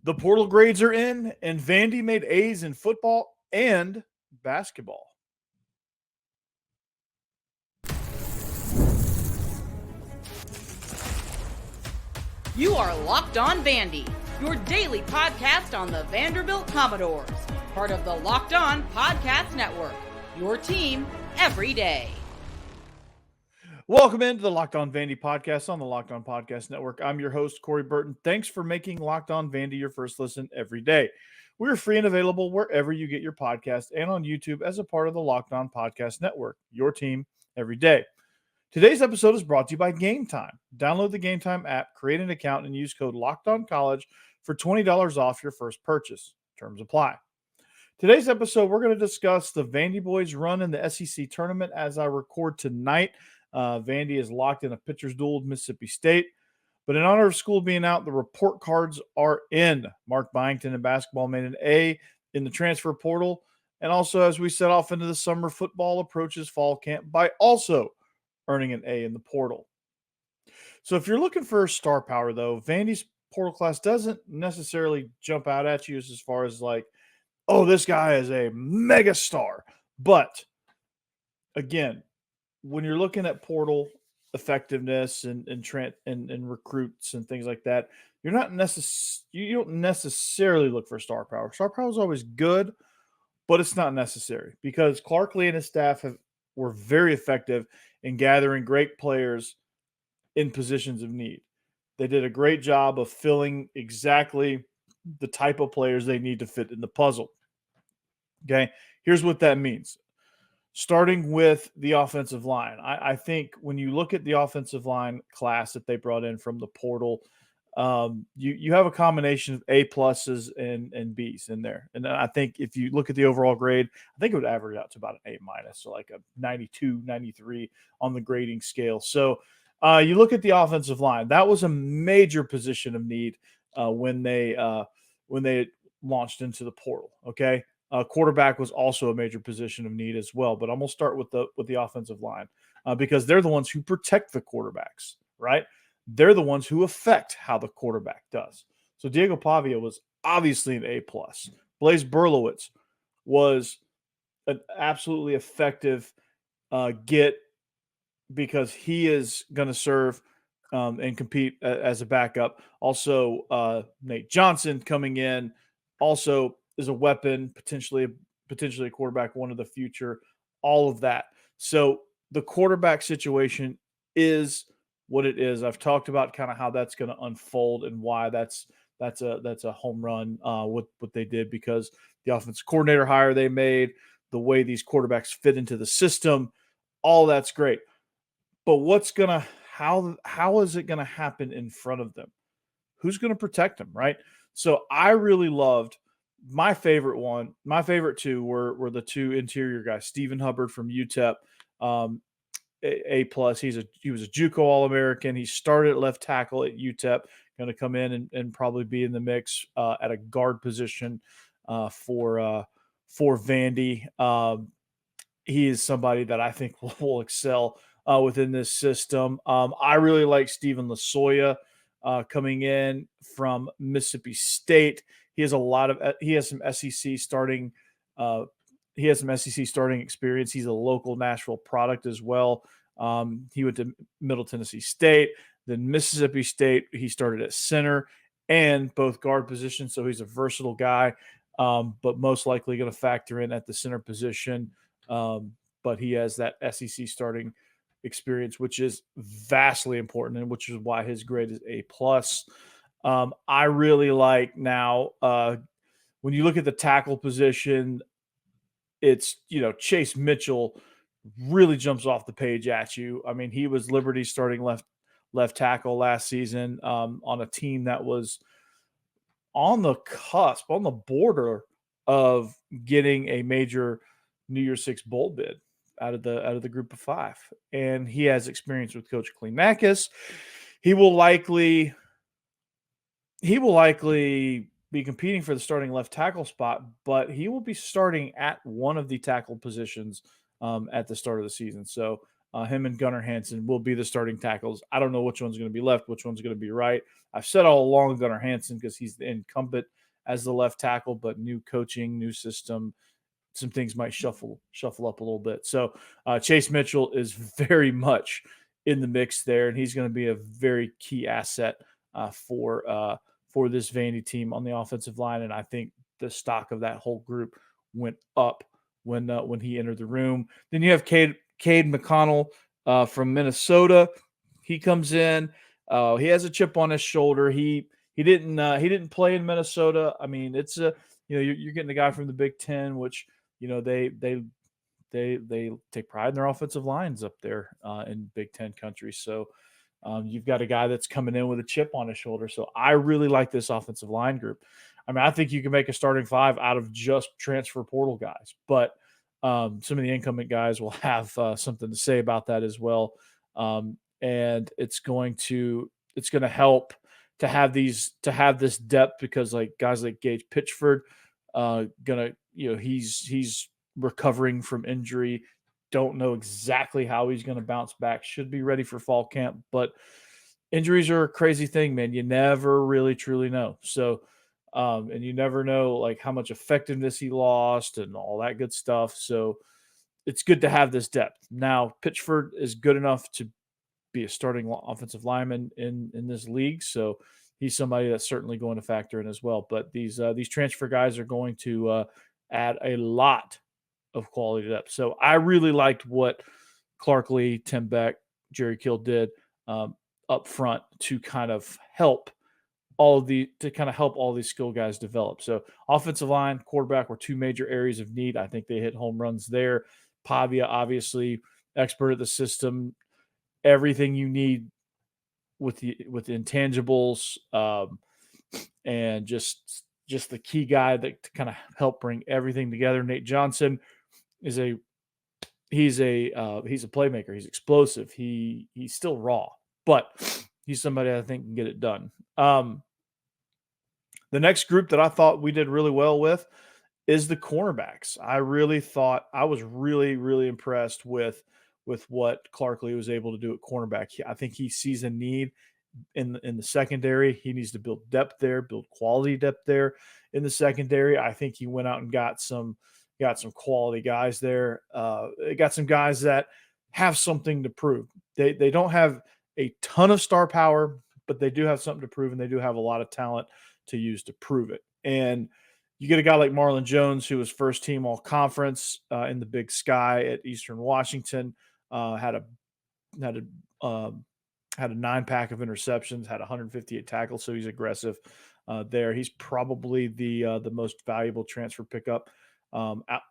The portal grades are in, and Vandy made A's in football and basketball. You are Locked On Vandy, your daily podcast on the Vanderbilt Commodores, part of the Locked On Podcast Network, your team every day. Welcome into the Locked On Vandy podcast on the Locked On Podcast Network. I'm your host, Corey Burton. Thanks for making Locked On Vandy your first listen every day. We're free and available wherever you get your podcast and on YouTube as a part of the Locked On Podcast Network, your team every day. Today's episode is brought to you by Gametime. Download the Gametime app, create an account, and use code LOCKEDONCollege for $20 off your first purchase. Terms apply. Today's episode, we're going to discuss the Vandyboys run in the SEC tournament as I record tonight. Vandy is locked in a pitcher's duel with Mississippi State. But in honor of school being out, the report cards are in. Mark Byington in basketball made an A in the transfer portal. And also, as we set off into the summer, football approaches fall camp by also earning an A in the portal. So if you're looking for star power, though, Vandy's portal class doesn't necessarily jump out at you as far as like, oh, this guy is a mega star. But again, when you're looking at portal effectiveness and recruits and things like that, you don't necessarily look for star power. Star power is always good, but it's not necessary because Clark Lee and his staff were very effective in gathering great players in positions of need. They did a great job of filling exactly the type of players they need to fit in the puzzle. Okay, here's what that means. Starting with the offensive line, I think when you look at the offensive line class that they brought in from the portal, you have a combination of A pluses and Bs in there. And I think if you look at the overall grade, I think it would average out to about an A minus, so like a 92, 93 on the grading scale. So you look at the offensive line, that was a major position of need when they launched into the portal. Okay. Quarterback was also a major position of need as well, but I'm going to start with the offensive line because they're the ones who protect the quarterbacks, right? They're the ones who affect how the quarterback does. So Diego Pavia was obviously an A+. Blaise Berlowitz was an absolutely effective get because he is going to serve and compete as a backup. Also, Nate Johnson coming in also is a weapon, potentially a quarterback, one of the future, all of that. So the quarterback situation is what it is. I've talked about kind of how that's going to unfold and why that's a home run with what they did because the offensive coordinator hire they made, the way these quarterbacks fit into the system, all that's great. But how is it going to happen in front of them? Who's going to protect them, right? So I really loved my favorite two were the two interior guys, Stephen Hubbard from UTEP, A+. He was a JUCO All-American. He started at left tackle at UTEP, going to come in and probably be in the mix at a guard position for Vandy. He is somebody that I think will excel within this system. I really like Stephen Lasoya coming in from Mississippi State. He has some SEC starting experience. He's a local Nashville product as well. He went to Middle Tennessee State, then Mississippi State. He started at center and both guard positions, so he's a versatile guy, but most likely going to factor in at the center position. But he has that SEC starting experience, which is vastly important, and which is why his grade is A+. I really like now when you look at the tackle position, it's, Chase Mitchell really jumps off the page at you. I mean, he was Liberty's starting left tackle last season on a team that was on the cusp, on the border of getting a major New Year's Six bowl bid out of the group of five. And he has experience with Coach Kleenakis. He will likely be competing for the starting left tackle spot, but he will be starting at one of the tackle positions at the start of the season. So him and Gunnar Hansen will be the starting tackles. I don't know which one's going to be left, which one's going to be right. I've said all along Gunnar Hansen because he's the incumbent as the left tackle, but new coaching, new system, some things might shuffle up a little bit. So Chase Mitchell is very much in the mix there, and he's going to be a very key asset for this Vandy team on the offensive line. And I think the stock of that whole group went up when he entered the room. Then you have Cade McConnell from Minnesota. He comes in. He has a chip on his shoulder. He didn't play in Minnesota. I mean, it's you're getting a guy from the Big Ten, which they take pride in their offensive lines up there in Big Ten country. So you've got a guy that's coming in with a chip on his shoulder. So I really like this offensive line group. I mean, I think you can make a starting five out of just transfer portal guys, but some of the incumbent guys will have something to say about that as well. And it's going to help to have this depth because like guys like Gage Pitchford, he's recovering from injury. Don't know exactly how he's going to bounce back. Should be ready for fall camp, but injuries are a crazy thing, man. You never really truly know. So, and you never know like how much effectiveness he lost and all that good stuff. So it's good to have this depth. Now, Pitchford is good enough to be a starting offensive lineman in this league. So he's somebody that's certainly going to factor in as well. But these transfer guys are going to add a lot of quality depth. So I really liked what Clark Lee, Tim Beck, Jerry Kill did up front to kind of help all these skill guys develop. So offensive line, quarterback were two major areas of need. I think they hit home runs there. Pavia, obviously, expert at the system, everything you need with the intangibles, and just the key guy that to kind of help bring everything together. Nate Johnson is he's a playmaker. He's explosive. He's still raw, but he's somebody I think can get it done. The next group that I thought we did really well with is the cornerbacks. I really thought I was really, really impressed with what Clark Lee was able to do at cornerback. I think he sees a need in the secondary. He needs to build depth there, build quality depth there in the secondary. I think he went out and got some quality guys there. Got some guys that have something to prove. They don't have a ton of star power, but they do have something to prove, and they do have a lot of talent to use to prove it. And you get a guy like Marlon Jones, who was first team all conference in the Big Sky at Eastern Washington, had a 9-pack of interceptions, had 158 tackles, so he's aggressive there. He's probably the most valuable transfer pickup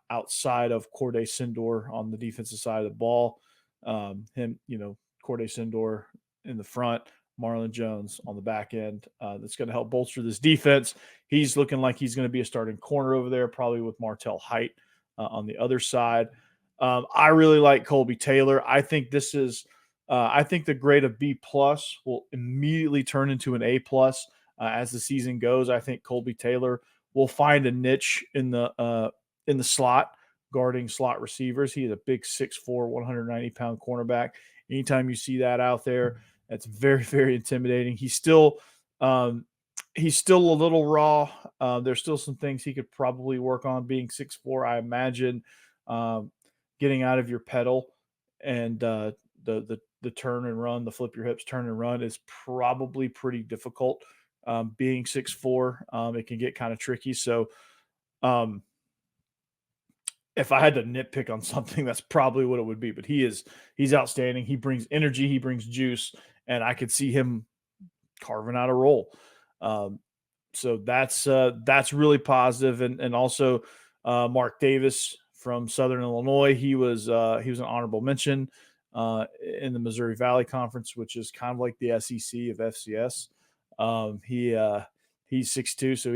outside of Corday Sindor on the defensive side of the ball. Corday Sindor in the front, Marlon Jones on the back end. That's going to help bolster this defense. He's looking like he's going to be a starting corner over there, probably with Martell Height on the other side. I really like Colby Taylor. I think this is I think the grade of B+ will immediately turn into an A+ as the season goes. I think Colby Taylor will find a niche in the slot, guarding slot receivers. He is a big 6'4", 190-pound cornerback. Anytime you see that out there, that's very, very intimidating. He's still a little raw. There's still some things he could probably work on being 6'4". I imagine getting out of your pedal and the turn and run, the flip your hips, turn and run is probably pretty difficult. Being 6'4", it can get kind of tricky. So if I had to nitpick on something, that's probably what it would be. But he's outstanding. He brings energy. He brings juice. And I could see him carving out a role. So that's really positive. And also Mark Davis from Southern Illinois. He was an honorable mention in the Missouri Valley Conference, which is kind of like the SEC of FCS. He's 6'2", so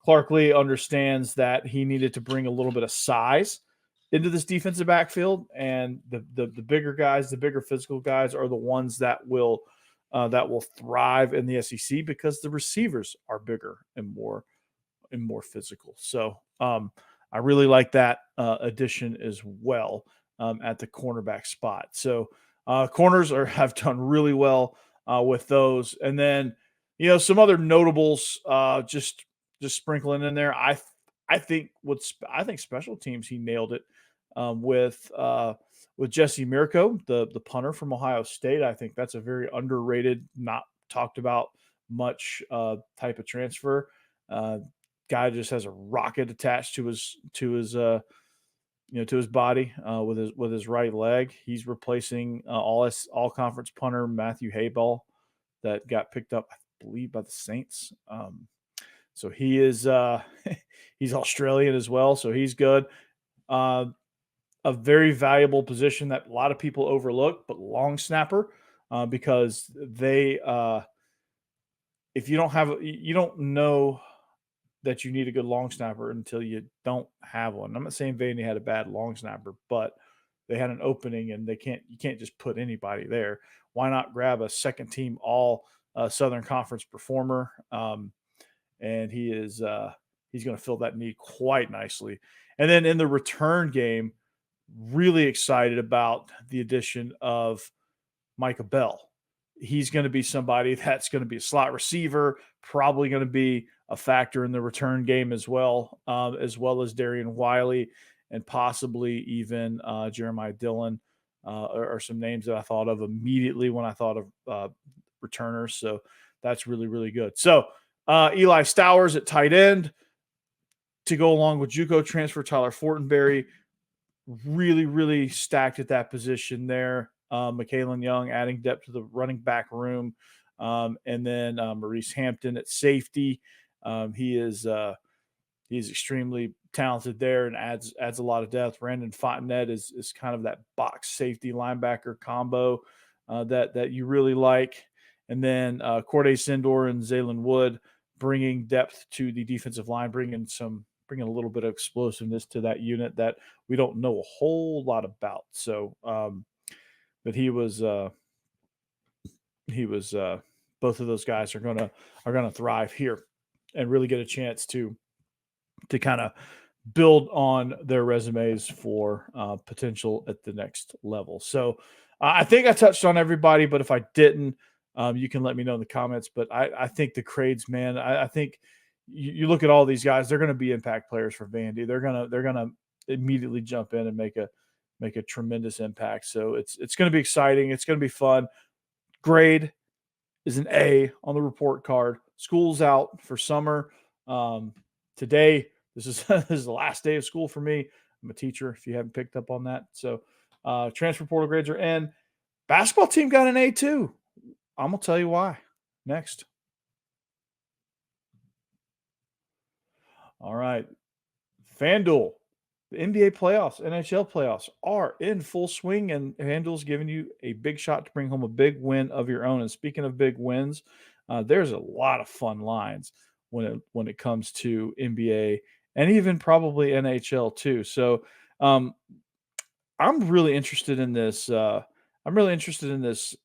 Clark Lee understands that he needed to bring a little bit of size into this defensive backfield, and the bigger guys, the bigger physical guys, are the ones that will thrive in the SEC because the receivers are bigger and more physical. So I really like that addition as well. at the cornerback spot. So corners have done really well with those. And then, some other notables just sprinkling in there. I think special teams, he nailed it with Jesse Mirko, the punter from Ohio State. I think that's a very underrated, not talked about much type of transfer. Guy just has a rocket attached to his to his body with his right leg. He's replacing all conference punter Matthew Hayball that got picked up, I believe, by the Saints. So he is he's Australian as well, so he's good. A very valuable position that a lot of people overlook, but long snapper, because they if you don't know that you need a good long snapper until you don't have one. I'm not saying Vandy had a bad long snapper, but they had an opening and you can't just put anybody there. Why not grab a second team all Southern Conference performer? And he's going to fill that need quite nicely. And then in the return game, really excited about the addition of Micah Bell. He's going to be somebody that's going to be a slot receiver, probably going to be a factor in the return game as well as Darian Wiley and possibly even Jeremiah Dillon are some names that I thought of immediately when I thought of returners. So that's really, really good. So Eli Stowers at tight end to go along with JUCO transfer Tyler Fortenberry. Really, really stacked at that position there. McKaylin Young adding depth to the running back room. And then Maurice Hampton at safety. He's extremely talented there and adds a lot of depth. Brandon Fontenette is kind of that box safety linebacker combo that you really like. And then Corday Sindor and Zaylen Wood bringing depth to the defensive line, bringing a little bit of explosiveness to that unit that we don't know a whole lot about. So, but he was both of those guys are gonna thrive here and really get a chance to kind of build on their resumes for potential at the next level. So I think I touched on everybody, but if I didn't, you can let me know in the comments. But I think the Crades, man, I think you look at all these guys, they're going to be impact players for Vandy. They're gonna immediately jump in and make a tremendous impact. So it's going to be exciting. It's going to be fun. Grade is an A on the report card. School's out for summer. Today, this is the last day of school for me. I'm a teacher, if you haven't picked up on that. So transfer portal grades are in. Basketball team got an A too. I'm going to tell you why next. All right. FanDuel, the NBA playoffs, NHL playoffs are in full swing, and FanDuel's giving you a big shot to bring home a big win of your own. And speaking of big wins, there's a lot of fun lines when it comes to NBA and even probably NHL too. So I'm really interested in this. I'm really interested in this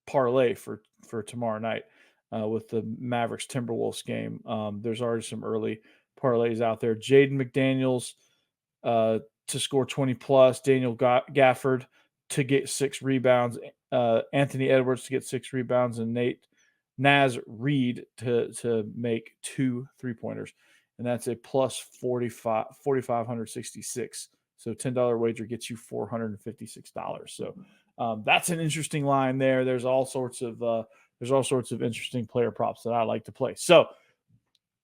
parlay for tomorrow night with the Mavericks Timberwolves game. There's already some early parlays out there. Jaden McDaniels to score 20 plus. Daniel Gafford to get 6 rebounds. Anthony Edwards to get 6 rebounds, and Naz Reid to make 2 3-pointers. And that's a plus 4,566. So $10 wager gets you $456. So that's an interesting line there. There's all sorts of interesting player props that I like to play. So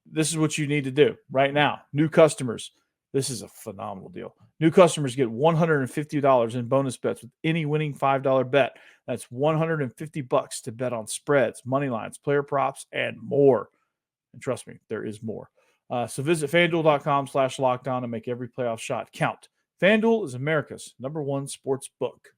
this is what you need to do right now. New customers, this is a phenomenal deal. New customers get $150 in bonus bets with any winning $5 bet. That's $150 to bet on spreads, money lines, player props, and more. And trust me, there is more. So visit FanDuel.com/lockdown and make every playoff shot count. FanDuel is America's #1 sports book.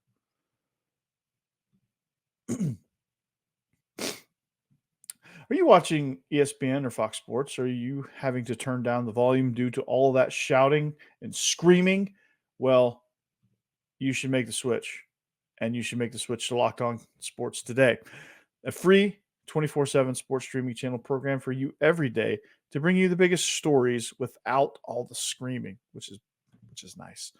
Are you watching ESPN or Fox Sports? Are you having to turn down the volume due to all of that shouting and screaming? Well, you should make the switch, and you should make the switch to Locked On Sports today. A free 24/7 sports streaming channel program for you every day to bring you the biggest stories without all the screaming, which is which is nice.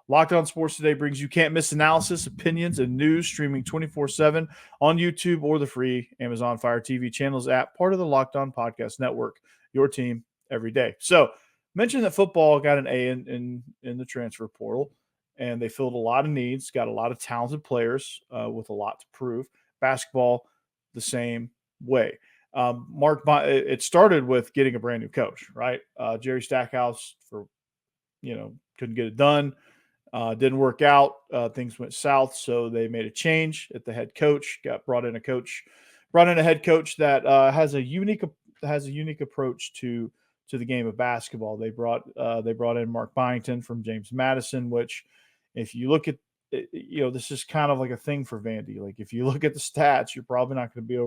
Locked On Sports Today brings you can't miss analysis, opinions, and news streaming 24/7 on YouTube or the free Amazon Fire TV channels app, part of the Locked On Podcast Network, your team every day. So, mentioned that football got an A in the transfer portal, and they filled a lot of needs, got a lot of talented players with a lot to prove. Basketball, the same way. It started with getting a brand new coach, right? Jerry Stackhouse couldn't get it done. Didn't work out. Things went south, so they made a change at the head coach. Brought in a head coach that has a unique approach to the game of basketball. They brought in Mark Byington from James Madison, which, if you look at this is kind of like a thing for Vandy. Like, if you look at the stats, you're probably not going to be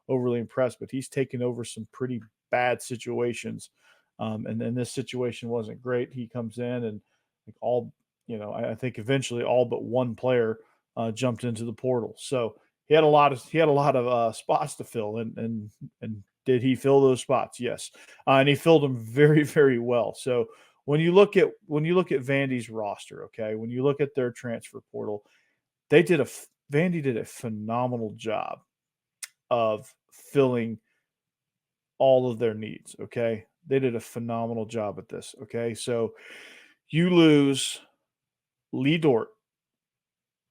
overly impressed, but he's taken over some pretty bad situations, and then this situation wasn't great. He comes in and I think eventually all but one player jumped into the portal. So he had a lot of spots to fill, and did he fill those spots? Yes, and he filled them very, very well. So when you look at Vandy's roster, okay, when you look at their transfer portal, Vandy did a phenomenal job of filling all of their needs. Okay, they did a phenomenal job at this. Okay, so you lose Lee Dort,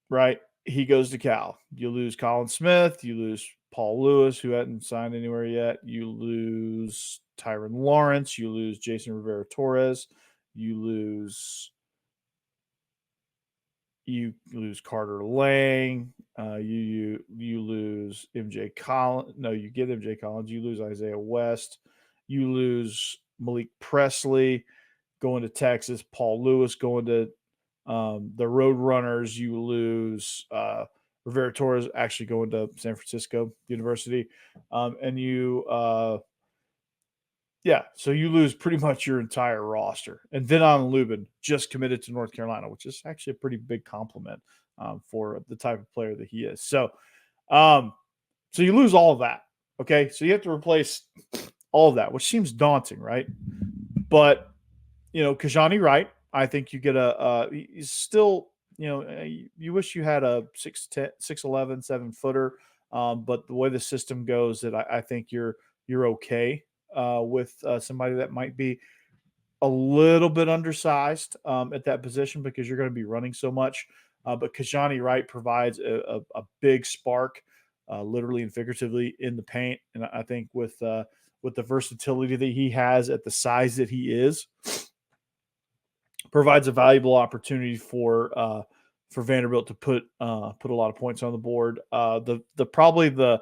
right? He goes to Cal. You lose Colin Smith. You lose Paul Lewis, who hadn't signed anywhere yet. You lose Tyron Lawrence. You lose Jason Rivera Torres. You lose Carter Lang. You lose MJ Collins. No, you get MJ Collins. You lose Isaiah West. You lose Malik Presley going to Texas. Paul Lewis going to the Roadrunners. You lose Rivera Torres actually going to San Francisco University. So you lose pretty much your entire roster. And Vinon Lubin just committed to North Carolina, which is actually a pretty big compliment for the type of player that he is. So you lose all of that. Okay, so you have to replace all of that, which seems daunting, right? But Kajani Wright, I think you get he's still, you wish you had a 6'10", 6'11", 7-footer. But the way the system goes, that I think you're okay with somebody that might be a little bit undersized at that position, because you're going to be running so much. But Kajani Wright provides a big spark, literally and figuratively, in the paint. And I think with the versatility that he has at the size that he is, provides a valuable opportunity for Vanderbilt to put a lot of points on the board. Probably the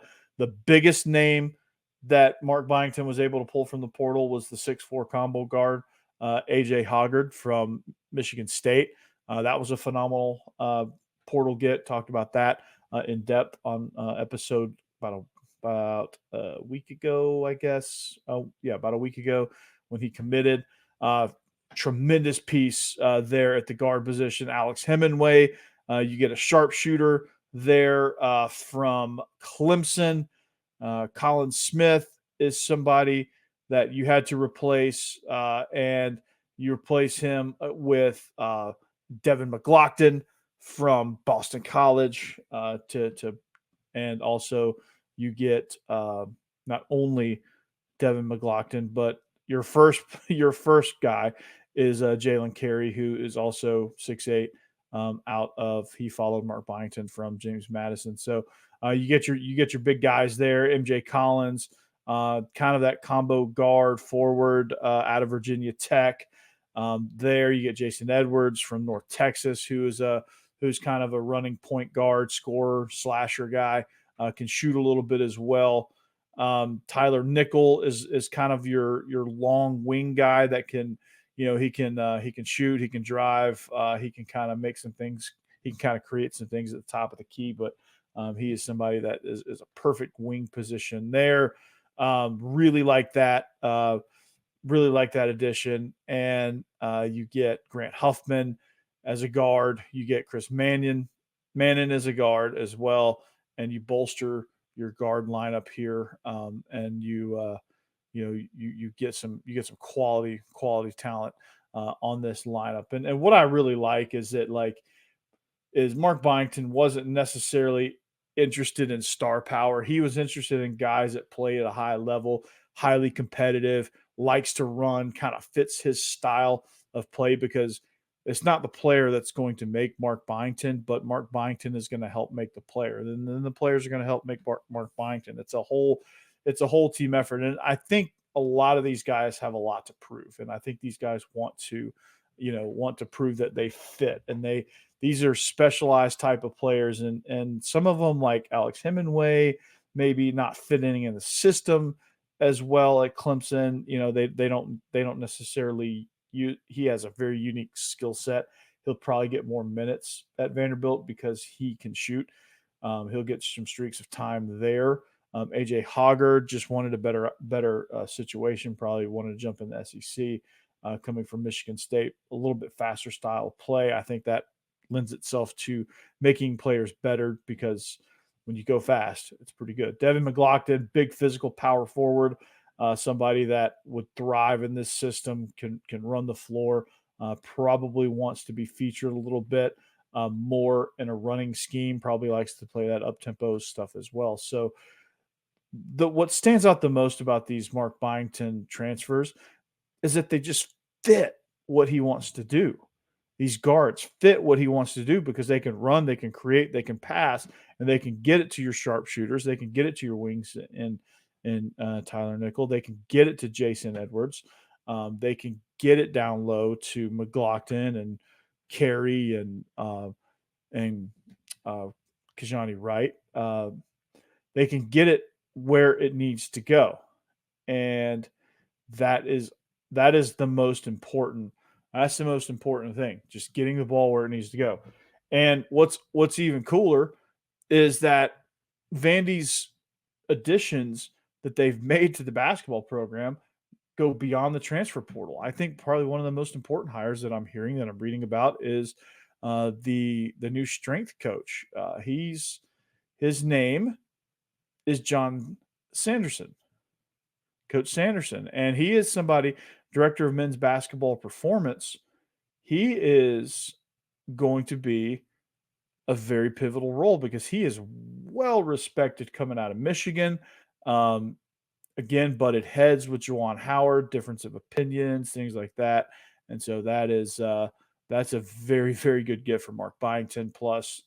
biggest name that Mark Byington was able to pull from the portal was the 6'4" combo guard, AJ Hoggard from Michigan State. That was a phenomenal portal get. Talked about that in depth on episode about a week ago, I guess. About a week ago when he committed. Tremendous piece there at the guard position. Alex Hemingway, you get a sharpshooter there from Clemson. Colin Smith is somebody that you had to replace, and you replace him with Devin McLaughlin from Boston College. And also you get not only Devin McLaughlin, but your first guy is Jalen Carey, who is also 6'8". He followed Mark Byington from James Madison. So you get your big guys there. MJ Collins, kind of that combo guard forward out of Virginia Tech. There you get Jason Edwards from North Texas, who's kind of a running point guard, scorer, slasher guy, can shoot a little bit as well. Tyler Nickel is kind of your long wing guy that can, he can shoot, he can drive, he can kind of make some things, he can kind of create some things at the top of the key, but he is somebody that is a perfect wing position there. Really like that addition. And you get Grant Huffman as a guard, you get Chris Manning as a guard as well, and you bolster your guard lineup here, and you get some quality talent on this lineup. And what I really like is that is Mark Byington wasn't necessarily interested in star power. He was interested in guys that play at a high level, highly competitive, likes to run, kind of fits his style of play, because it's not the player that's going to make Mark Byington, but Mark Byington is going to help make the player. And then the players are going to help make Mark Byington. It's a whole team effort. And I think a lot of these guys have a lot to prove. And I think these guys want to prove that they fit, and these are specialized type of players. And some of them, like Alex Hemingway, maybe not fitting in the system as well at Clemson. They don't necessarily he has a very unique skill set. He'll probably get more minutes at Vanderbilt because he can shoot. He'll get some streaks of time there. AJ Hoggard just wanted a better situation, probably wanted to jump in the SEC, coming from Michigan State, a little bit faster style of play. I think that lends itself to making players better, because when you go fast, it's pretty good. Devin McLaughlin, big physical power forward, somebody that would thrive in this system, can run the floor, probably wants to be featured a little bit more in a running scheme, probably likes to play that up-tempo stuff as well. So what stands out the most about these Mark Byington transfers is that they just fit what he wants to do. These guards fit what he wants to do because they can run, they can create, they can pass, and they can get it to your sharpshooters. They can get it to your wings and Tyler Nickel. They can get it to Jason Edwards. They can get it down low to McLaughlin and Carey and Kajani Wright. They can get it where it needs to go, and that is the most important. That's the most important thing, just getting the ball where it needs to go. And what's even cooler is that Vandy's additions that they've made to the basketball program go beyond the transfer portal. I think probably one of the most important hires that I'm hearing, that I'm reading about, is the new strength coach. His name is John Sanderson, Coach Sanderson, and he is somebody, director of men's basketball performance. He is going to be a very pivotal role because he is well respected coming out of Michigan. Again, butted heads with Juwan Howard, difference of opinions, things like that. And so that's a very, very good gift for Mark Byington. Plus,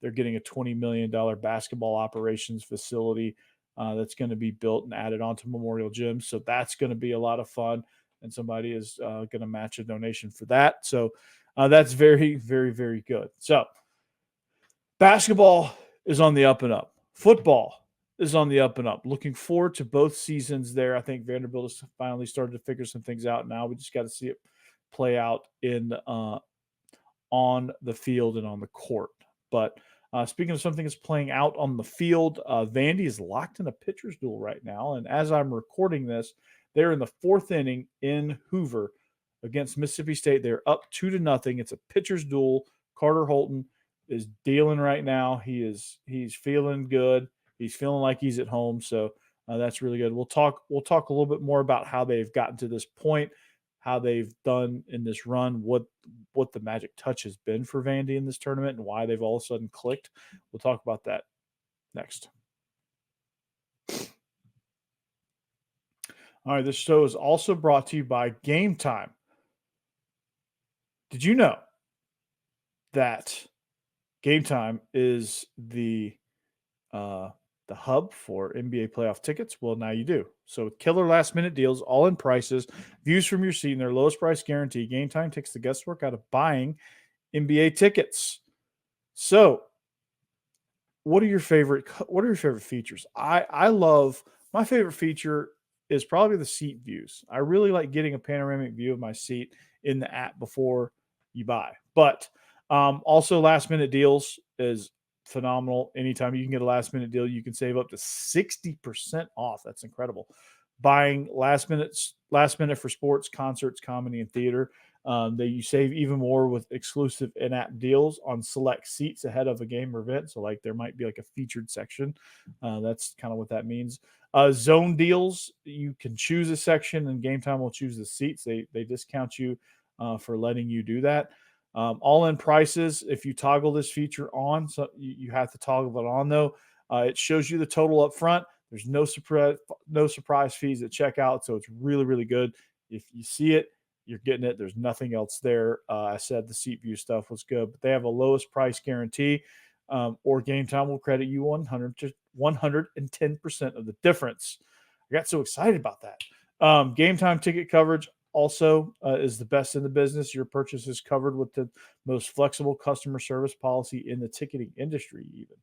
they're getting a $20 million basketball operations facility that's going to be built and added onto Memorial Gym. So that's going to be a lot of fun, and somebody is going to match a donation for that. So that's very, very, very good. So basketball is on the up and up. Football is on the up and up. Looking forward to both seasons there. I think Vanderbilt has finally started to figure some things out now. We just got to see it play out on the field and on the court. But speaking of something that's playing out on the field, Vandy is locked in a pitcher's duel right now. And as I'm recording this, they're in the fourth inning in Hoover against Mississippi State. They're up 2-0. It's a pitcher's duel. Carter Holton is dealing right now. He's feeling good. He's feeling like he's at home. So that's really good. We'll talk a little bit more about how they've gotten to this point, how they've done in this run, what the magic touch has been for Vandy in this tournament, and why they've all of a sudden clicked. We'll talk about that next. All right, this show is also brought to you by Gametime. Did you know that Gametime is the hub for NBA playoff tickets? Well, now you do. So with killer last-minute deals, all-in prices, views from your seat, and their lowest price guarantee, Gametime takes the guesswork out of buying NBA tickets. So, what are your favorite features? I love, my favorite feature is probably the seat views. I really like getting a panoramic view of my seat in the app before you buy. But also last-minute deals is phenomenal. Anytime you can get a last-minute deal, you can save up to 60% off. That's incredible. Buying last minute for sports, concerts, comedy, and theater. You save even more with exclusive in-app deals on select seats ahead of a game or event. So like there might be like a featured section. That's kind of what that means. Zone deals, you can choose a section and Gametime will choose the seats. They discount you for letting you do that. All-in prices, if you toggle this feature on, so you have to toggle it on though. It shows you the total up front. There's no surprise fees at checkout, so it's really, really good. If you see it, you're getting it. There's nothing else there. I said the seat view stuff was good, but they have a lowest price guarantee, or Gametime will credit you 110% of the difference. I got so excited about that. Gametime ticket coverage also is the best in the business. Your purchase is covered with the most flexible customer service policy in the ticketing industry, even.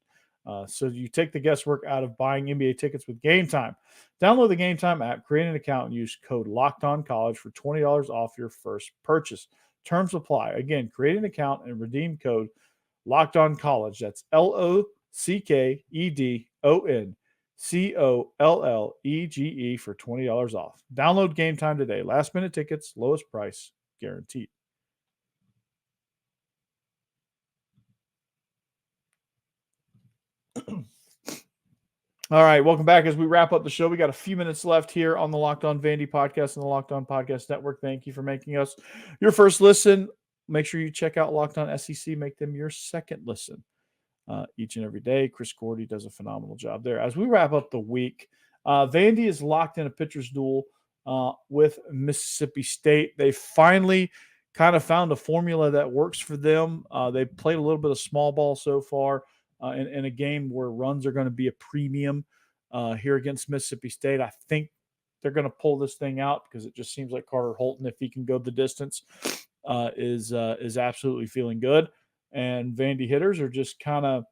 So you take the guesswork out of buying NBA tickets with Gametime. Download the Gametime app, create an account, and use code LOCKEDONCollege for $20 off your first purchase. Terms apply. Again, create an account and redeem code LOCKEDONCollege. That's LOCKEDONCOLLEGE for $20 off. Download Gametime today. Last minute tickets, lowest price guaranteed. All right, welcome back. As we wrap up the show, we got a few minutes left here on the Locked On Vandy podcast and the Locked On Podcast Network. Thank you for making us your first listen. Make sure you check out Locked On SEC. Make them your second listen each and every day. Chris Gordy does a phenomenal job there. As we wrap up the week, Vandy is locked in a pitcher's duel with Mississippi State. They finally kind of found a formula that works for them. They played a little bit of small ball so far. In a game where runs are going to be a premium here against Mississippi State. I think they're going to pull this thing out because it just seems like Carter Holton, if he can go the distance, is absolutely feeling good. And Vandy hitters are just kind of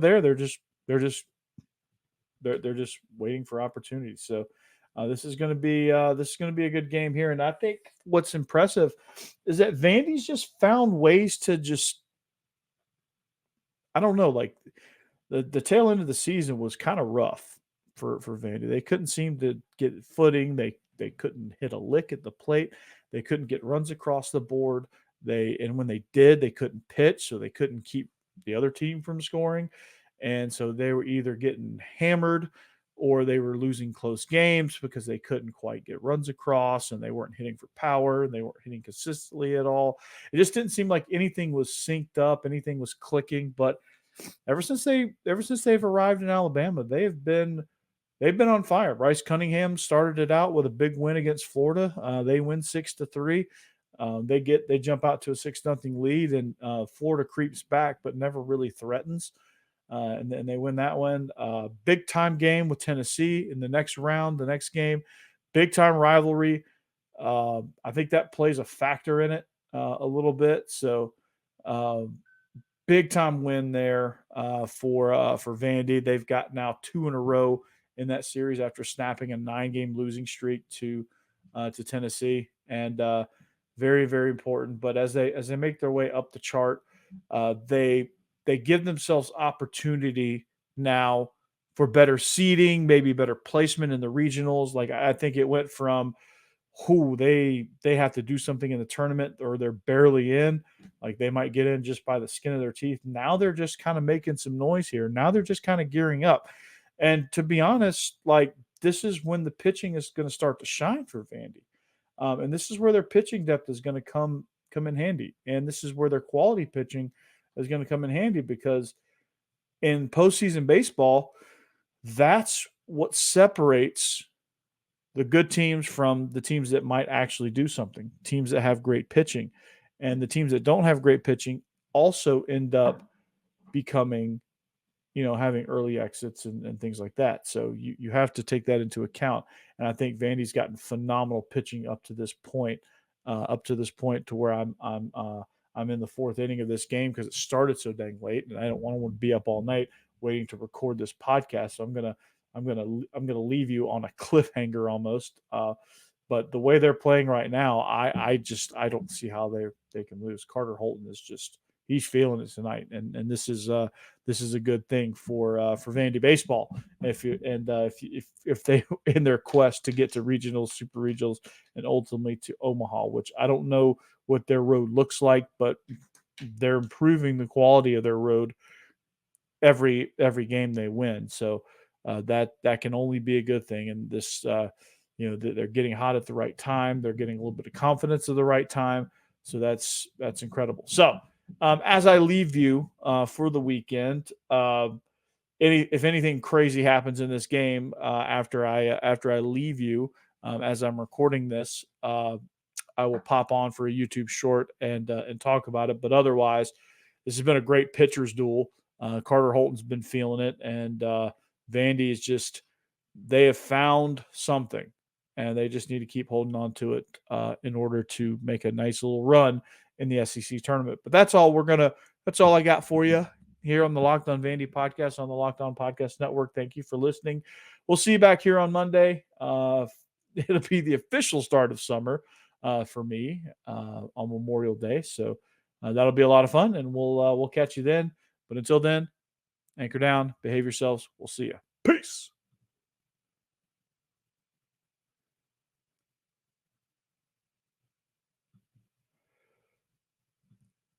there. They're just waiting for opportunities. So this is going to be a good game here. And I think what's impressive is that Vandy's just found ways to just, I don't know, like the tail end of the season was kind of rough for Vandy. They couldn't seem to get footing. They couldn't hit a lick at the plate. They couldn't get runs across the board. And when they did, they couldn't pitch, so they couldn't keep the other team from scoring. And so they were either getting hammered or they were losing close games because they couldn't quite get runs across and they weren't hitting for power and they weren't hitting consistently at all. It just didn't seem like anything was synced up, anything was clicking. But ever since they've arrived in Alabama, they've been on fire. Bryce Cunningham started it out with a big win against Florida. They win 6-3. They jump out to a 6-0 lead, and Florida creeps back but never really threatens. And then they win that one. Big time game with Tennessee in the next round, the next game. Big time rivalry. I think that plays a factor in it a little bit. So big time win there for Vandy. They've got now 2 in a row in that series after snapping a 9-game losing streak to Tennessee, and very, very important. But as they make their way up the chart, they give themselves opportunity now for better seeding, maybe better placement in the regionals. Like I think it went from they have to do something in the tournament or they're barely in, like they might get in just by the skin of their teeth. Now they're just kind of making some noise here. Now they're just kind of gearing up. And to be honest, like this is when the pitching is going to start to shine for Vandy. And this is where their pitching depth is going to come in handy. And this is where their quality pitching is going to come in handy, because in postseason baseball, that's what separates the good teams from the teams that might actually do something, teams that have great pitching. And the teams that don't have great pitching also end up becoming, having early exits and things like that. So you have to take that into account. And I think Vandy's gotten phenomenal pitching up to this point to where I'm in the 4th inning of this game because it started so dang late, and I don't want to be up all night waiting to record this podcast. So I'm gonna leave you on a cliffhanger almost. But the way they're playing right now, I don't see how they can lose. Carter Holton is just, he's feeling it tonight, and this is a good thing for Vandy baseball. If they in their quest to get to regionals, super regionals, and ultimately to Omaha, which I don't know what their road looks like, but they're improving the quality of their road every game they win. So that can only be a good thing. And this they're getting hot at the right time. They're getting a little bit of confidence at the right time. So that's incredible. So as I leave you for the weekend, if anything crazy happens in this game after I leave you, as I'm recording this, I will pop on for a YouTube short and talk about it. But otherwise, this has been a great pitchers duel. Carter Holton's been feeling it, and Vandy is they have found something, and they just need to keep holding on to it in order to make a nice little run in the SEC tournament. But that's all I got for you here on the Locked On Vandy podcast on the Locked On Podcast Network. Thank you for listening. We'll see you back here on Monday. It'll be the official start of summer for me on Memorial Day. So that'll be a lot of fun, and we'll catch you then. But until then, anchor down, behave yourselves. We'll see you. Peace.